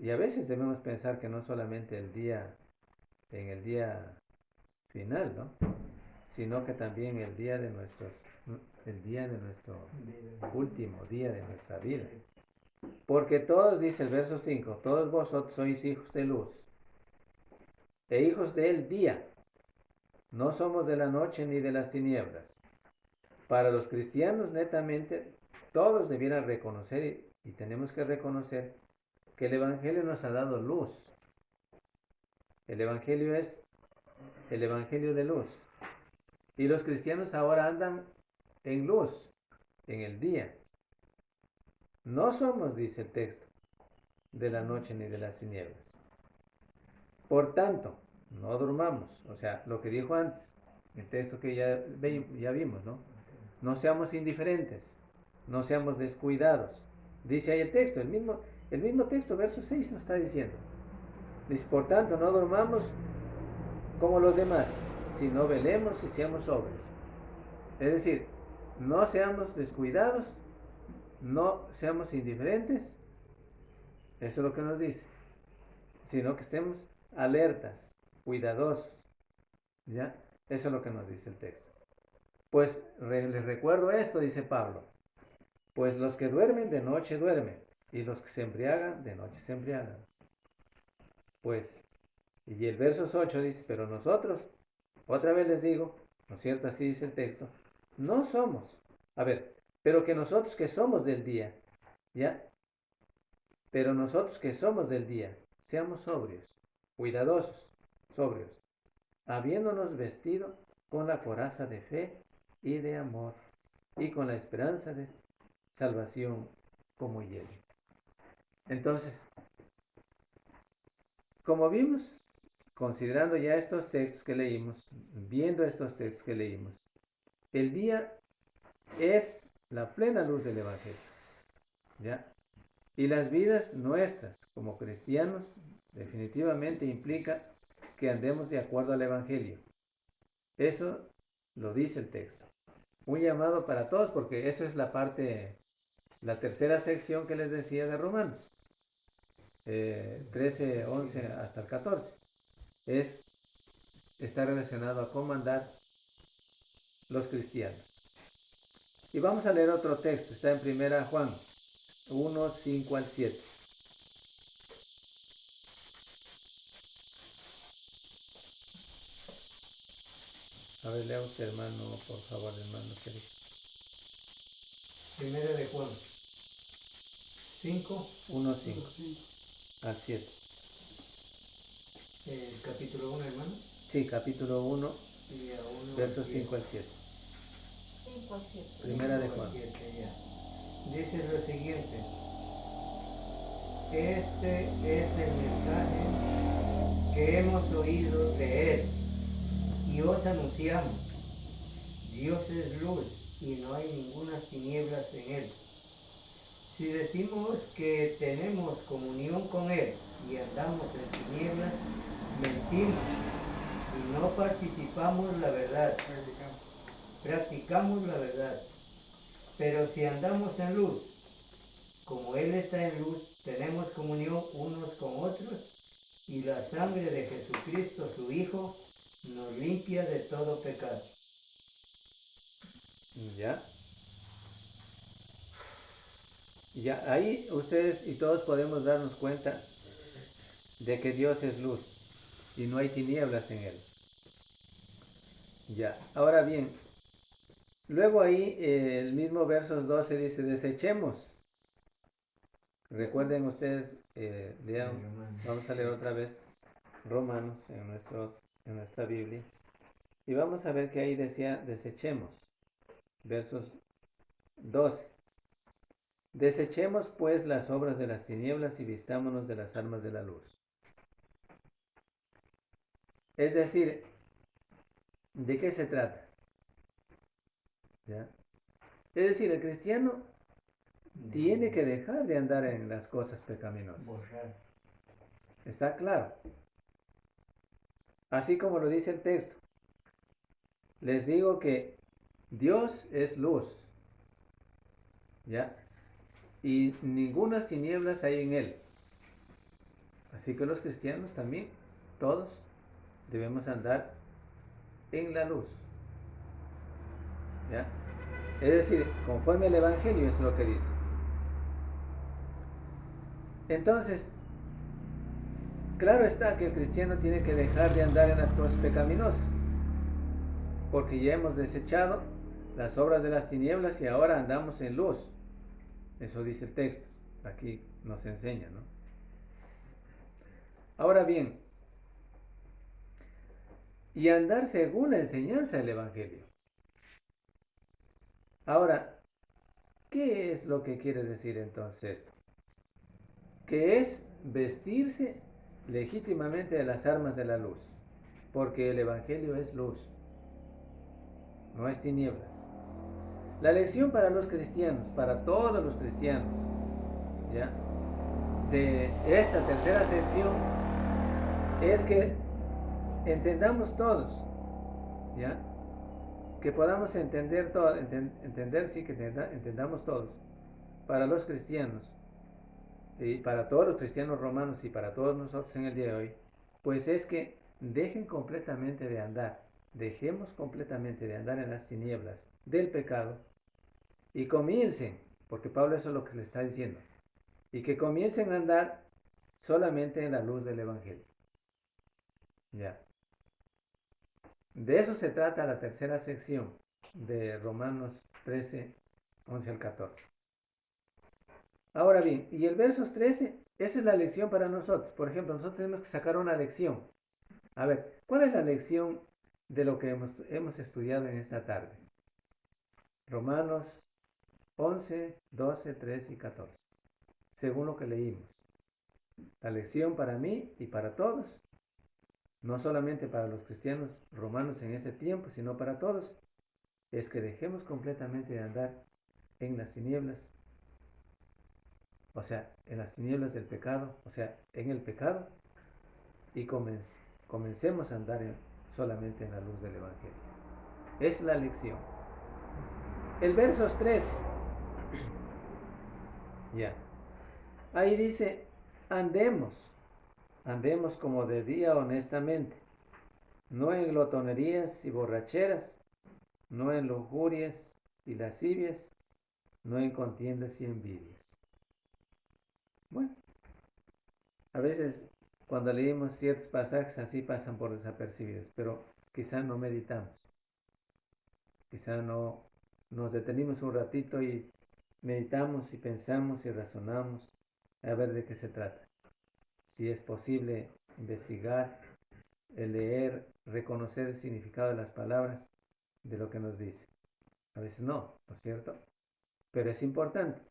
Y a veces debemos pensar que no solamente en el día final, ¿no? Sino que también el día de nuestro último día de nuestra vida. Porque todos, dice el verso 5, todos vosotros sois hijos de luz e hijos del día. No somos de la noche ni de las tinieblas. Para los cristianos, netamente, todos debieran reconocer y tenemos que reconocer que el Evangelio nos ha dado luz. El Evangelio es el Evangelio de luz. Y los cristianos ahora andan en luz, en el día. No somos, dice el texto, de la noche ni de las tinieblas. Por tanto, no durmamos. O sea, lo que dijo antes, el texto que ya vimos, ¿no? No seamos indiferentes, no seamos descuidados. Dice ahí el texto, el mismo texto, verso 6 nos está diciendo. Dice, por tanto, no durmamos como los demás, sino velemos y seamos sobrios. Es decir, no seamos descuidados, no seamos indiferentes, eso es lo que nos dice, sino que estemos alertas, cuidadosos, ¿ya? Eso es lo que nos dice el texto. Pues les recuerdo esto, dice Pablo, pues los que duermen de noche duermen, y los que se embriagan de noche se embriagan. Pues, y el verso 8 dice, pero nosotros, otra vez les digo, ¿no es cierto? Así dice el texto, no somos, a ver, pero que nosotros que somos del día, ¿ya? Pero nosotros que somos del día, seamos sobrios, cuidadosos, sobrios, habiéndonos vestido con la coraza de fe y de amor, y con la esperanza de salvación como hielo. Entonces, como vimos, considerando ya estos textos que leímos, viendo estos textos que leímos, el día es la plena luz del Evangelio, ¿ya? Y las vidas nuestras como cristianos definitivamente implica que andemos de acuerdo al Evangelio. Eso lo dice el texto. Un llamado para todos, porque eso es la tercera sección que les decía de Romanos, 13, 11 hasta el 14. Está relacionado a cómo andar los cristianos. Y vamos a leer otro texto, está en 1 Juan 1, 5 al 7. A ver, lea usted, hermano, por favor, hermano Sergio. Primera de Juan 5, 1, 5 al 7. el capítulo 1, hermano. Sí, capítulo 1, Y a 1 versos 5 al 7. 5 al 7. Primera de Juan. Dice lo siguiente: este es el mensaje que hemos oído de él y os anunciamos. Dios es luz y no hay ninguna tinieblas en él. Si decimos que tenemos comunión con él y andamos en tinieblas, mentimos y no participamos la verdad. Practicamos la verdad. Pero si andamos en luz, como él está en luz, tenemos comunión unos con otros y la sangre de Jesucristo, su Hijo, nos limpia de todo pecado. Ya. Ya, ahí ustedes y todos podemos darnos cuenta de que Dios es luz y no hay tinieblas en él. Ya, ahora bien, luego ahí el mismo versos 12 dice, desechemos. Recuerden ustedes, vamos a leer otra vez Romanos en nuestra Biblia. Y vamos a ver que ahí decía, desechemos. Versos 12. Desechemos pues las obras de las tinieblas y vistámonos de las armas de la luz. Es decir, ¿de qué se trata? ¿Ya? Es decir, el cristiano tiene que dejar de andar en las cosas pecaminosas. Está claro. Así como lo dice el texto. Les digo que Dios es luz. ¿Ya? Y ninguna tinieblas hay en él. Así que los cristianos también, todos, debemos andar en la luz. ¿Ya? Es decir, conforme al Evangelio es lo que dice. Entonces, claro está que el cristiano tiene que dejar de andar en las cosas pecaminosas, porque ya hemos desechado las obras de las tinieblas y ahora andamos en luz. Eso dice el texto, aquí nos enseña, ¿no? Ahora bien, y andar según la enseñanza del Evangelio. Ahora, ¿qué es lo que quiere decir entonces esto? Que es vestirse legítimamente de las armas de la luz, porque el Evangelio es luz, no es tinieblas. La lección para los cristianos, para todos los cristianos, ¿ya? De esta tercera sección es que entendamos todos, ¿ya? Que podamos entender todo, entender, sí, que entendamos todos, para los cristianos, y para todos los cristianos romanos y para todos nosotros en el día de hoy, pues es que dejen completamente de andar, dejemos completamente de andar en las tinieblas del pecado y comiencen, porque Pablo eso es lo que le está diciendo, y que comiencen a andar solamente en la luz del Evangelio. Ya. De eso se trata la tercera sección de Romanos 13, 11 al 14. Ahora bien, y el versos 13, esa es la lección para nosotros. Por ejemplo, nosotros tenemos que sacar una lección. A ver, ¿cuál es la lección de lo que hemos estudiado en esta tarde? Romanos 11, 12, 13 y 14. Según lo que leímos. La lección para mí y para todos, no solamente para los cristianos romanos en ese tiempo, sino para todos, es que dejemos completamente de andar en las tinieblas, o sea, en las tinieblas del pecado, o sea, en el pecado, y comencemos a andar solamente en la luz del Evangelio. Es la lección. El versos 13, ya, ahí dice, andemos como de día honestamente, no en glotonerías y borracheras, no en lujurias y lascivias, no en contiendas y envidias. Bueno, a veces cuando leímos ciertos pasajes así pasan por desapercibidos, pero quizá no meditamos, quizá no nos detenimos un ratito y meditamos y pensamos y razonamos a ver de qué se trata. Si es posible investigar, leer, reconocer el significado de las palabras, de lo que nos dice. A veces no, ¿no es cierto? Pero es importante,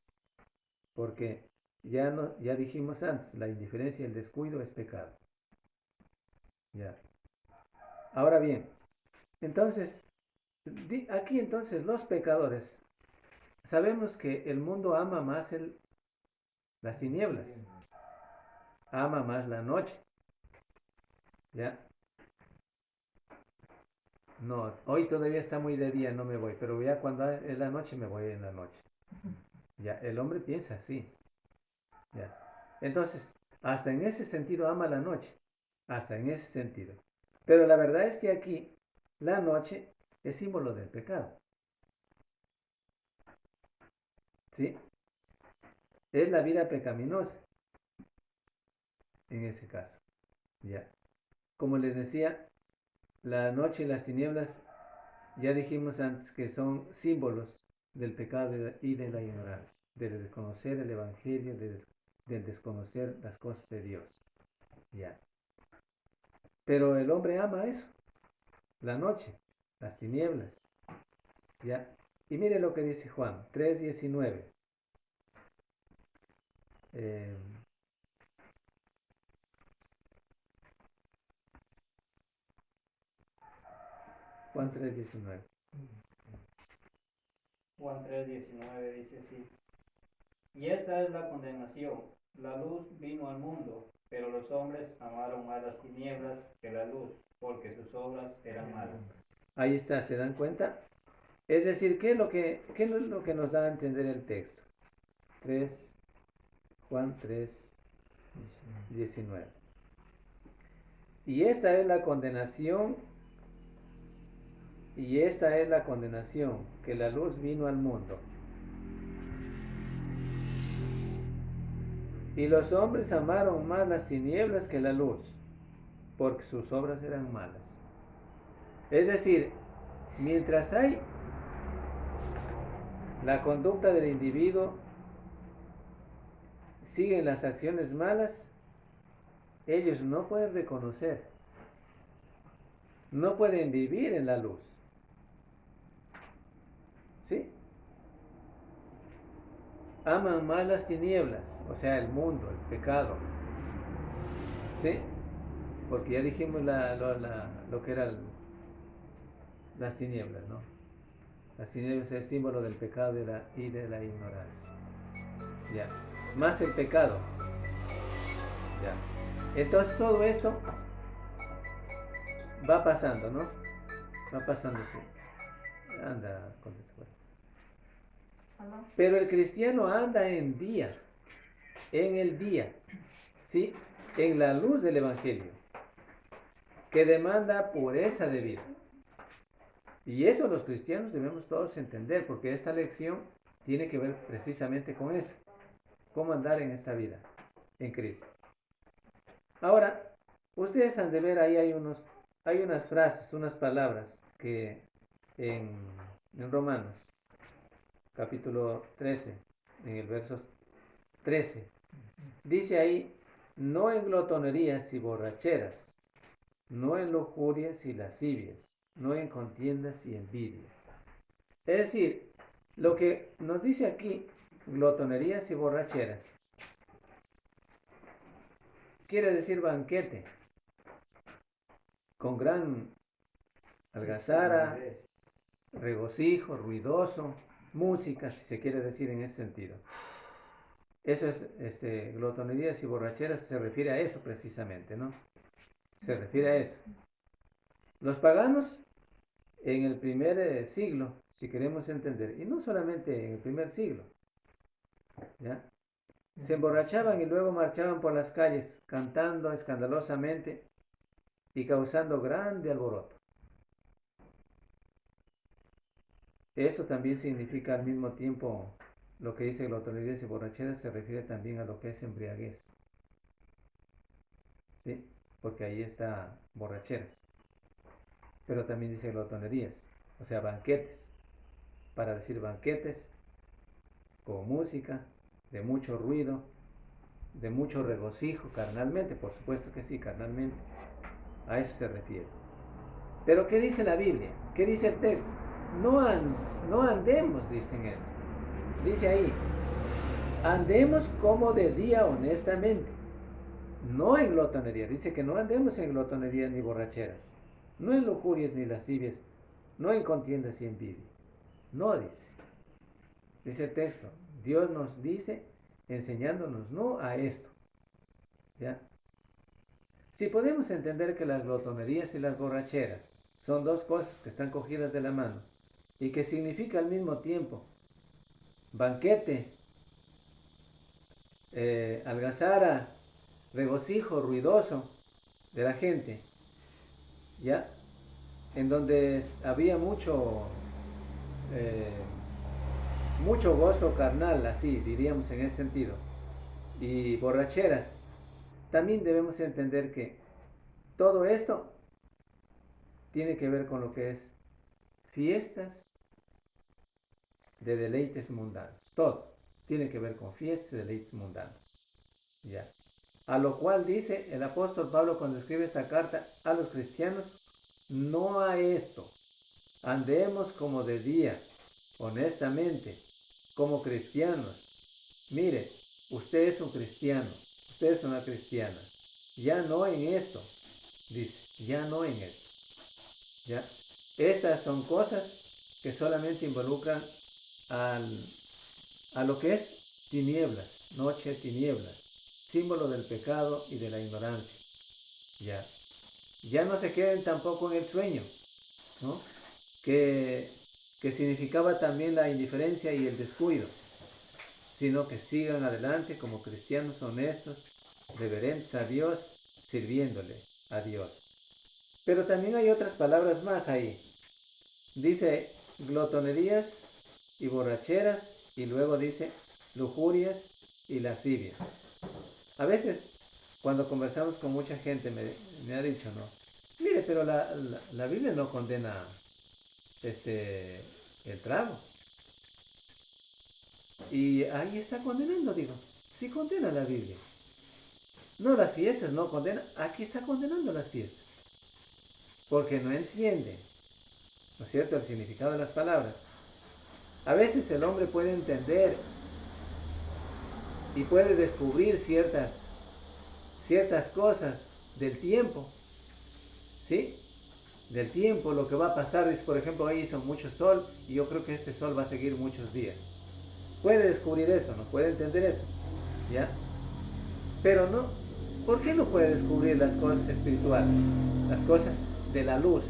porque ya dijimos antes, la indiferencia y el descuido es pecado. Ya. Ahora bien, entonces, aquí entonces los pecadores, sabemos que el mundo ama más las tinieblas, ama más la noche. ¿Ya? No, hoy todavía está muy de día, no me voy, pero ya cuando es la noche me voy en la noche. Ya, el hombre piensa así. Ya. Entonces, hasta en ese sentido ama la noche, hasta en ese sentido. Pero la verdad es que aquí la noche es símbolo del pecado. ¿Sí? Es la vida pecaminosa en ese caso. Ya. Como les decía, la noche y las tinieblas, ya dijimos antes que son símbolos del pecado y de la ignorancia, del desconocer el Evangelio, del desconocer las cosas de Dios. Ya. Pero el hombre ama eso, la noche, las tinieblas. ¿Ya? Y mire lo que dice Juan 3:19. Juan 3:19. Juan 3:19 dice así. Y esta es la condenación. La luz vino al mundo, pero los hombres amaron más las tinieblas que la luz, porque sus obras eran malas. Ahí está, ¿se dan cuenta? Es decir, ¿qué es lo que nos da a entender el texto? Juan 3, 19. Y esta es la condenación, que la luz vino al mundo. Y los hombres amaron más las tinieblas que la luz, porque sus obras eran malas. Es decir, mientras hay la conducta del individuo, siguen las acciones malas, ellos no pueden reconocer, no pueden vivir en la luz. ¿Sí? Aman más las tinieblas, o sea, el mundo, el pecado. ¿Sí? Porque ya dijimos lo que eran las tinieblas, ¿no? Las tinieblas es símbolo del pecado y de la ignorancia. Ya. Más el pecado. Ya. Entonces todo esto va pasando, ¿no? Va pasando así. Anda con descuento. Pero el cristiano anda en el día, ¿sí? En la luz del Evangelio, que demanda pureza de vida. Y eso los cristianos debemos todos entender, porque esta lección tiene que ver precisamente con eso. Cómo andar en esta vida, en Cristo. Ahora, ustedes han de ver, ahí hay unas frases, unas palabras que en Romanos, capítulo 13, en el verso 13, dice ahí, no en glotonerías y borracheras, no en lujurias y lascivias, no en contiendas y envidia. Es decir, lo que nos dice aquí, glotonerías y borracheras, quiere decir banquete, con gran algazara, regocijo, ruidoso, música, si se quiere decir en ese sentido. Eso es, glotonerías y borracheras se refiere a eso precisamente, ¿no? Se refiere a eso. Los paganos en el primer siglo, si queremos entender, y no solamente en el primer siglo, ¿ya? Se emborrachaban y luego marchaban por las calles cantando escandalosamente y causando grande alboroto. Esto también significa al mismo tiempo lo que dice glotonerías y borracheras, se refiere también a lo que es embriaguez. ¿Sí? Porque ahí está borracheras. Pero también dice glotonerías, o sea, banquetes. Para decir banquetes con música, de mucho ruido, de mucho regocijo, carnalmente, por supuesto que sí, carnalmente. A eso se refiere. Pero ¿qué dice la Biblia? ¿Qué dice el texto? No andemos, dicen esto. Dice ahí, andemos como de día honestamente, no en glotonería. Dice que no andemos en glotonería ni borracheras, no en lujurias ni lascivias, no en contiendas y envidia. No dice. Dice el texto, Dios nos dice, enseñándonos no a esto. ¿Ya? Si podemos entender que las glotonerías y las borracheras son dos cosas que están cogidas de la mano y que significa al mismo tiempo banquete, algazara, regocijo ruidoso de la gente, ¿ya? En donde había mucho gozo carnal, así diríamos en ese sentido, y borracheras, también debemos entender que todo esto tiene que ver con lo que es fiestas de deleites mundanos. Todo tiene que ver con fiestas de deleites mundanos. ¿Ya? A lo cual dice el apóstol Pablo cuando escribe esta carta a los cristianos, no a esto, andemos como de día, honestamente, como cristianos. Mire, usted es un cristiano, usted es una cristiana, ya no en esto, dice, ya no en esto. ¿Ya? Estas son cosas que solamente involucran a lo que es tinieblas, noche, tinieblas, símbolo del pecado y de la ignorancia. Ya no se queden tampoco en el sueño, ¿no? Que significaba también la indiferencia y el descuido, sino que sigan adelante como cristianos honestos, reverentes a Dios, sirviéndole a Dios. Pero también hay otras palabras más ahí. Dice glotonerías y borracheras, y luego dice lujurias y lascivias. A veces, cuando conversamos con mucha gente, me ha dicho, no, mire, pero la Biblia no condena el trago. Y ahí está condenando, digo. Sí condena la Biblia. No, las fiestas no condena. Aquí está condenando las fiestas. Porque no entiende, ¿no es cierto?, el significado de las palabras. A veces el hombre puede entender y puede descubrir ciertas cosas del tiempo, ¿sí? Del tiempo, lo que va a pasar. Es, por ejemplo, hoy hizo mucho sol y yo creo que este sol va a seguir muchos días. Puede descubrir eso, no puede entender eso, ¿ya? Pero no, ¿por qué no puede descubrir las cosas espirituales? Las cosas de la luz.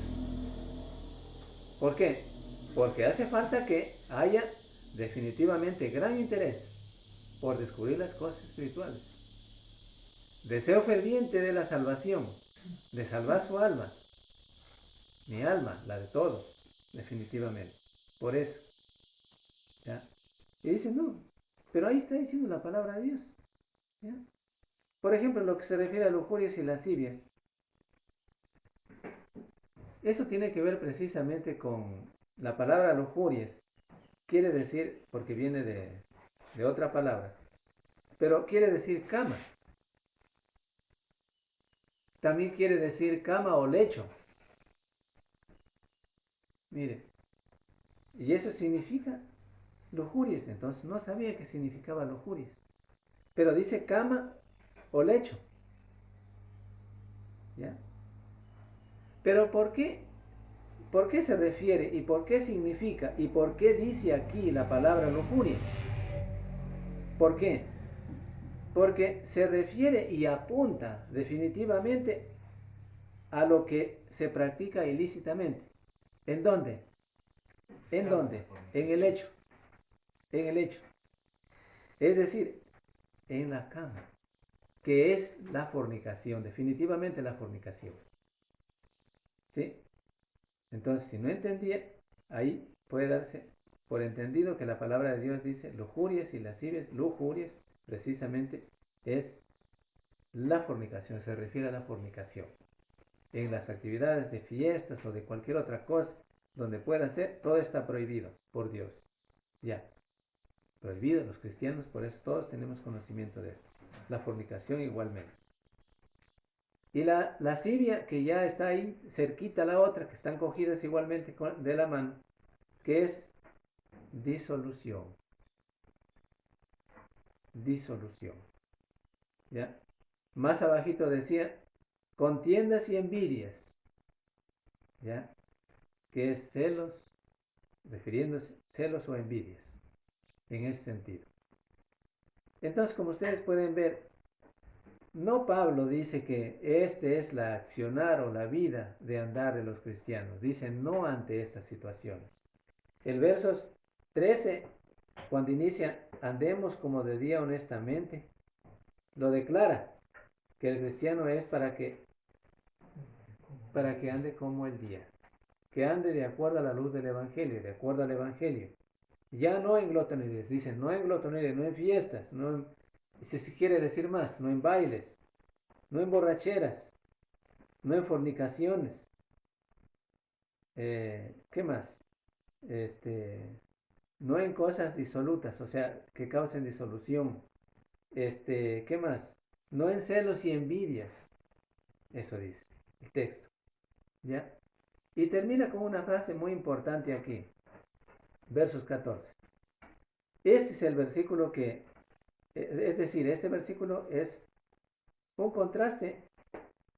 ¿Por qué? Porque hace falta que haya definitivamente gran interés por descubrir las cosas espirituales. Deseo ferviente de la salvación, de salvar su alma, mi alma, la de todos, definitivamente. Por eso, ¿ya? Y dice, no, pero ahí está diciendo la palabra de Dios, ¿ya? Por ejemplo, en lo que se refiere a lujurias y lascivias, eso tiene que ver precisamente con la palabra lujurias. Quiere decir, porque viene de otra palabra, pero quiere decir cama. También quiere decir cama o lecho. Mire, y eso significa lujurias. Entonces no sabía qué significaba lujurias. Pero dice cama o lecho. ¿Ya? Pero ¿por qué? ¿Por qué se refiere y por qué significa y por qué dice aquí la palabra lujurias? ¿Por qué? Porque se refiere y apunta definitivamente a lo que se practica ilícitamente. ¿En dónde? ¿En dónde? En el hecho. En el hecho. Es decir, en la cama, que es la fornicación, definitivamente la fornicación. ¿Sí? Entonces, si no entendía, ahí puede darse por entendido que la palabra de Dios dice lujurias y lascivias. Lujurias, precisamente, es la fornicación, se refiere a la fornicación. En las actividades de fiestas o de cualquier otra cosa donde pueda ser, todo está prohibido por Dios. Ya, prohibido. Los cristianos, por eso todos tenemos conocimiento de esto. La fornicación igualmente. Y la lascivia, que ya está ahí cerquita a la otra, que están cogidas igualmente de la mano, que es disolución. Disolución. ¿Ya? Más abajito decía contiendas y envidias. ¿Ya? Que es celos, refiriéndose celos o envidias, en ese sentido. Entonces, como ustedes pueden ver, no Pablo dice que este es la accionar o la vida de andar de los cristianos. Dice no ante estas situaciones. El verso 13, cuando inicia, andemos como de día honestamente, lo declara, que el cristiano es para que ande como el día, que ande de acuerdo a la luz del Evangelio, de acuerdo al Evangelio. Ya no en glotonerías, dicen, no en glotonerías, no en fiestas, no en, si se quiere decir más, no en bailes, no en borracheras, no en fornicaciones. ¿Qué más? No en cosas disolutas, o sea, que causen disolución. ¿Qué más? No en celos y envidias. Eso dice el texto. ¿Ya? Y termina con una frase muy importante aquí. Versos 14. Este es el versículo que, es decir, este versículo es un contraste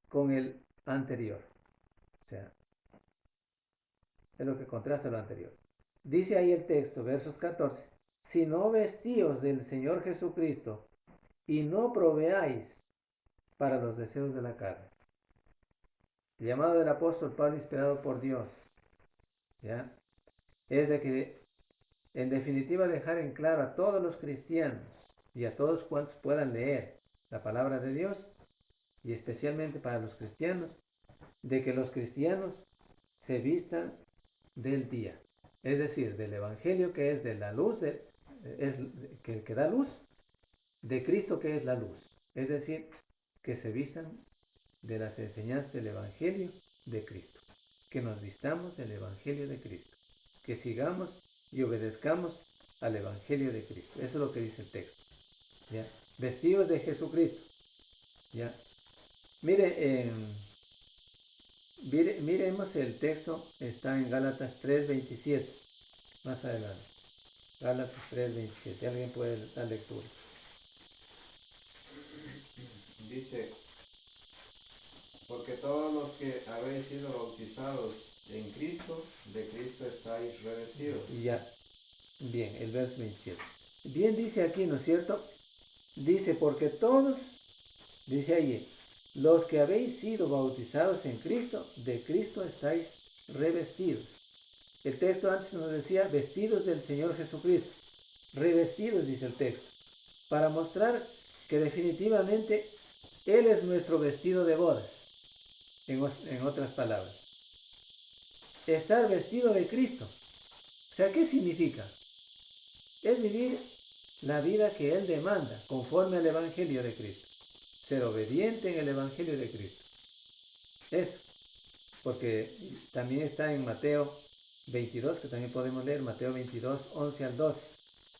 con el anterior. O sea, es lo que contrasta lo anterior. Dice ahí el texto, versos 14. Si no vestíos del Señor Jesucristo y no proveáis para los deseos de la carne. El llamado del apóstol Pablo, inspirado por Dios, ¿ya? Es de que, en definitiva, dejar en claro a todos los cristianos y a todos cuantos puedan leer la palabra de Dios, y especialmente para los cristianos, de que los cristianos se vistan del día, es decir, del Evangelio, que es de la luz, que da luz, de Cristo, que es la luz, es decir, que se vistan de las enseñanzas del Evangelio de Cristo, que nos vistamos del Evangelio de Cristo, que sigamos y obedezcamos al Evangelio de Cristo. Eso es lo que dice el texto, ¿ya? Vestidos de Jesucristo, ¿ya? Miremos el texto, está en Gálatas 3:27, más adelante. Gálatas 3:27, ¿alguien puede dar lectura? Dice, porque todos los que habéis sido bautizados en Cristo, de Cristo estáis revestidos. Y ya, bien, el verso 27. Bien dice aquí, ¿no es cierto? Dice, porque todos, dice allí, los que habéis sido bautizados en Cristo, de Cristo estáis revestidos. El texto antes nos decía, vestidos del Señor Jesucristo. Revestidos, dice el texto, para mostrar que definitivamente Él es nuestro vestido de bodas. En otras palabras, estar vestido de Cristo. O sea, ¿qué significa? Es vivir la vida que Él demanda, conforme al Evangelio de Cristo. Ser obediente en el Evangelio de Cristo. Eso. Porque también está en Mateo 22, que también podemos leer, Mateo 22, 11 al 12.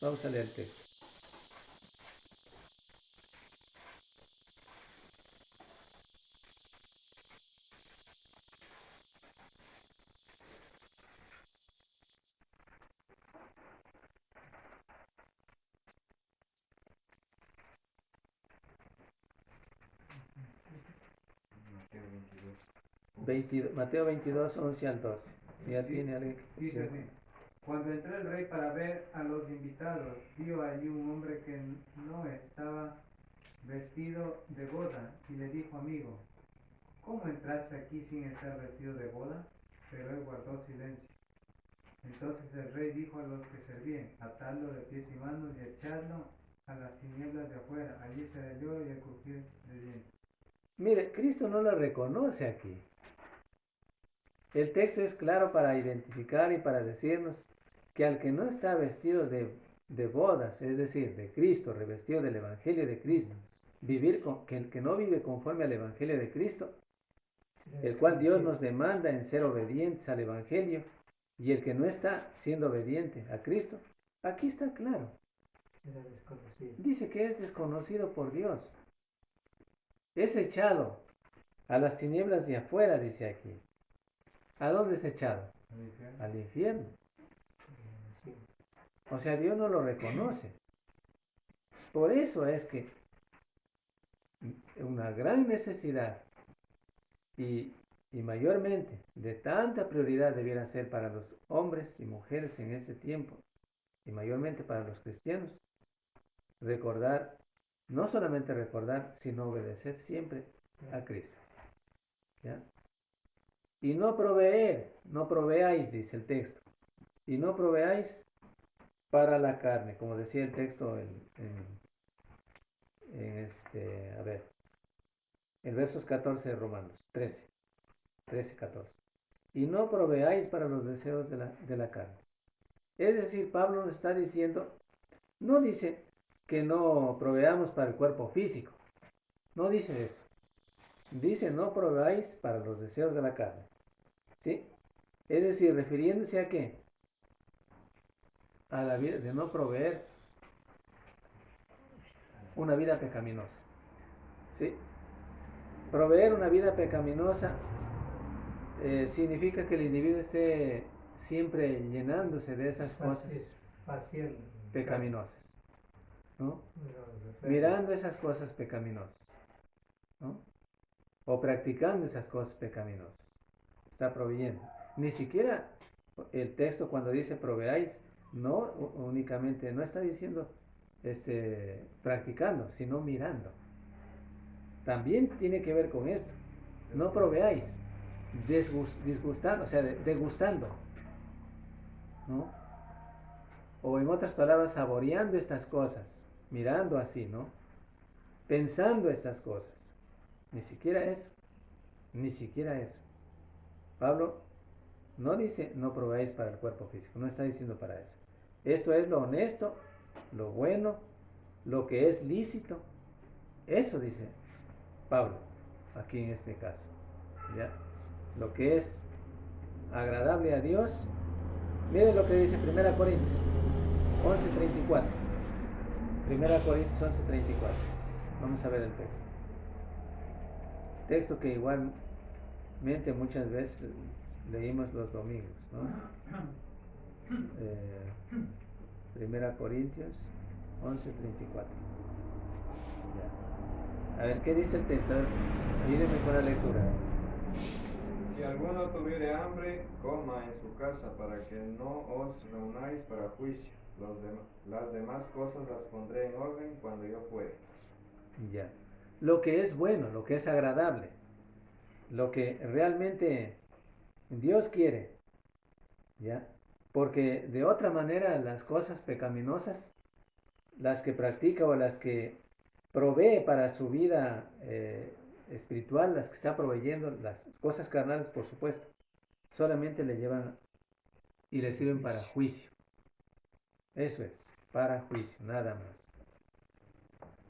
Vamos a leer el texto. Mateo 22, 11 al 12. ¿Ya Sí, tiene alguien? dice así. Cuando entró el rey para ver a los invitados, vio allí un hombre que no estaba vestido de boda y le dijo, amigo, ¿cómo entraste aquí sin estar vestido de boda? Pero él guardó silencio. Entonces el rey dijo a los que servían, atadlo de pies y manos y echadlo a las tinieblas de afuera. Allí será el lloro y el crujir de dientes. Mire, Cristo no lo reconoce aquí. El texto es claro para identificar y para decirnos que al que no está vestido de bodas, es decir, de Cristo, revestido del Evangelio de Cristo, que el que no vive conforme al Evangelio de Cristo, el cual Dios nos demanda en ser obedientes al Evangelio, y el que no está siendo obediente a Cristo, aquí está claro. Dice que es desconocido por Dios. Es echado a las tinieblas de afuera, dice aquí. ¿A dónde es echado? Al infierno. O sea, Dios no lo reconoce. Por eso es que una gran necesidad y mayormente de tanta prioridad debiera ser para los hombres y mujeres en este tiempo, y mayormente para los cristianos, recordar, no solamente recordar, sino obedecer siempre a Cristo. ¿Ya? Y no proveáis, dice el texto, y no proveáis para la carne, como decía el texto en versos 14 de Romanos 13, 14. Y no proveáis para los deseos de la carne. Es decir, Pablo nos está diciendo, no dice que no proveamos para el cuerpo físico, no dice eso. Dice, no proveáis para los deseos de la carne. ¿Sí? Es decir, refiriéndose a qué? A la vida de no proveer una vida pecaminosa. ¿Sí? Proveer una vida pecaminosa significa que el individuo esté siempre llenándose de esas cosas pecaminosas, ¿no? Mirando esas cosas pecaminosas, ¿no? O practicando esas cosas pecaminosas. Está proveyendo. Ni siquiera el texto cuando dice proveáis, no únicamente, no está diciendo practicando, sino mirando. También tiene que ver con esto. No proveáis, disgustando, o sea, degustando, ¿no? O en otras palabras, saboreando estas cosas, mirando así, ¿no? pensando estas cosas. Ni siquiera eso. Ni siquiera eso. Pablo no dice no probéis para el cuerpo físico. No está diciendo para eso. Esto es lo honesto, lo bueno, lo que es lícito. Eso dice Pablo aquí en este caso. ¿Ya? Lo que es agradable a Dios. Miren lo que dice 1 Corintios 11:34. 1 Corintios 11:34. Vamos a ver el texto. Texto que igualmente muchas veces leímos los domingos, ¿no? 1 Corintios 11:34. Ya. A ver, ¿qué dice el texto? A ver, ayúdenme con la lectura. Si alguno tuviere hambre, coma en su casa, para que no os reunáis para juicio. Las demás cosas las pondré en orden cuando yo fuere. Ya. Lo que es bueno, lo que es agradable, lo que realmente Dios quiere, ¿ya? Porque de otra manera las cosas pecaminosas, las que practica o las que provee para su vida espiritual, las que está proveyendo, las cosas carnales, por supuesto, solamente le llevan y le sirven para juicio. Eso es, para juicio, nada más.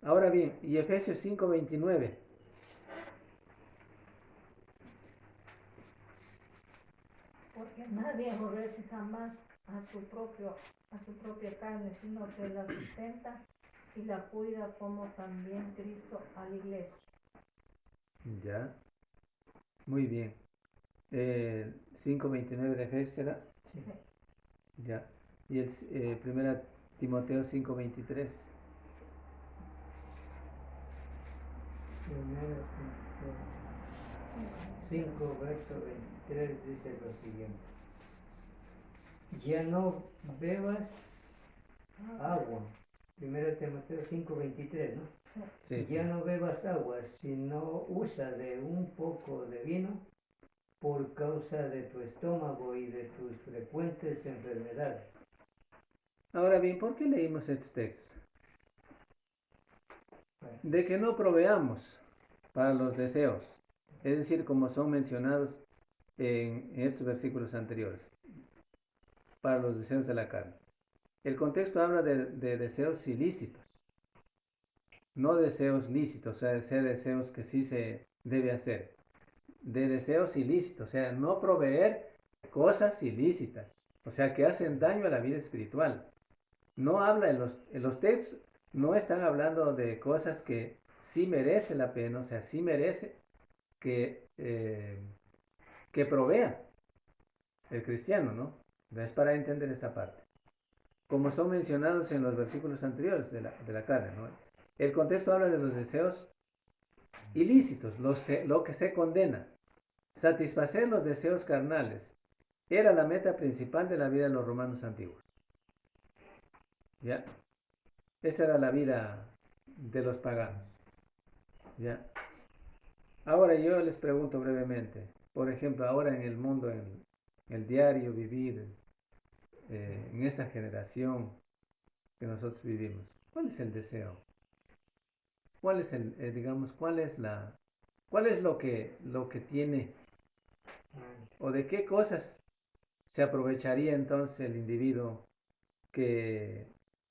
Ahora bien, y Efesios 5:29. Porque nadie aborrece jamás a su propia carne, sino que la sustenta y la cuida, como también Cristo a la iglesia. Ya, muy bien. 5:29 de Efesios será. Sí. Ya. Y el 1 Timoteo 5:23. Primero, 5, verso 23 dice lo siguiente. Ya no bebas agua. 1 Timoteo 5:23, ¿no? Sí, Ya sí. no bebas agua, sino usa de un poco de vino por causa de tu estómago y de tus frecuentes enfermedades. Ahora bien, ¿por qué leímos estos textos? Bueno, De que no proveamos para los deseos, es decir, como son mencionados en estos versículos anteriores, para los deseos de la carne. El contexto habla de deseos ilícitos, no deseos lícitos, o sea, deseos que sí se debe hacer, de deseos ilícitos, o sea, no proveer cosas ilícitas, o sea, que hacen daño a la vida espiritual. No habla en los textos, no están hablando de cosas que sí merece la pena, o sea, sí merece que provea el cristiano, ¿no? No es para entender esta parte. Como son mencionados en los versículos anteriores de la carne, ¿no? El contexto habla de los deseos ilícitos, lo que se condena. Satisfacer los deseos carnales era la meta principal de la vida de los romanos antiguos. ¿Ya? Esa era la vida de los paganos. ¿Ya? Ahora yo les pregunto brevemente, por ejemplo, ahora en el mundo, en el diario vivir, en esta generación que nosotros vivimos, ¿cuál es el deseo? ¿Cuál es digamos, cuál es lo que tiene o de qué cosas se aprovecharía entonces el individuo que,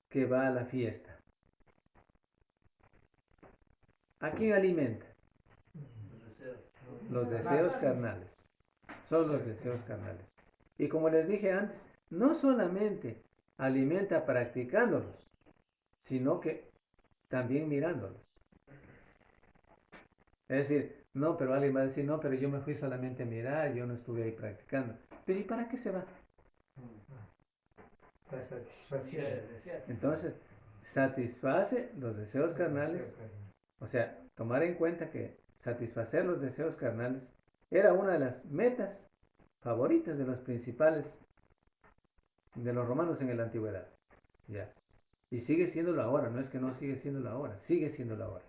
que va a la fiesta? ¿A quién alimenta? Los deseos carnales. Son los deseos carnales. Y como les dije antes, no solamente alimenta practicándolos, sino que también mirándolos. Es decir, no, pero alguien va a decir, no, pero yo me fui solamente a mirar, yo no estuve ahí practicando. Pero ¿y para qué se va? para satisfacer. Entonces, satisface los deseos carnales, o sea, tomar en cuenta que satisfacer los deseos carnales era una de las metas favoritas de los principales de los romanos en la antigüedad. Ya. Y sigue siéndolo ahora, no es que no sigue siéndolo ahora, sigue siéndolo ahora.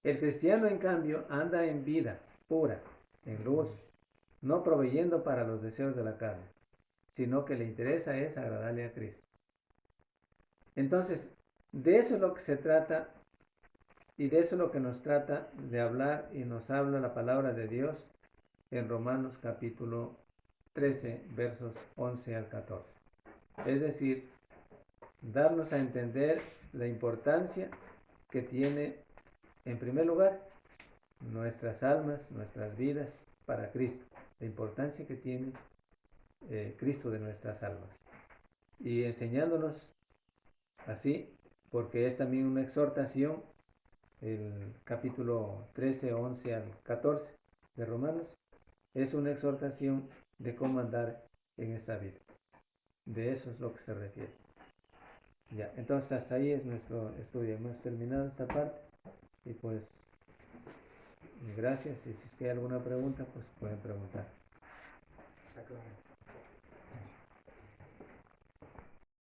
El cristiano, en cambio, anda en vida pura, en luz, no proveyendo para los deseos de la carne, sino que le interesa es agradarle a Cristo. Entonces, de eso es lo que se trata Y de eso es lo que nos trata de hablar y nos habla la palabra de Dios en Romanos capítulo 13, versos 11 al 14. Es decir, darnos a entender la importancia que tiene, en primer lugar, nuestras almas, nuestras vidas para Cristo. La importancia que tiene Cristo de nuestras almas. Y enseñándonos así, porque es también una exhortación, el capítulo 13, 11 al 14 de Romanos, es una exhortación de cómo andar en esta vida. De eso es lo que se refiere. Ya, entonces hasta ahí es nuestro estudio. Hemos terminado esta parte y pues gracias. Y si es que hay alguna pregunta, pues pueden preguntar. Está claro.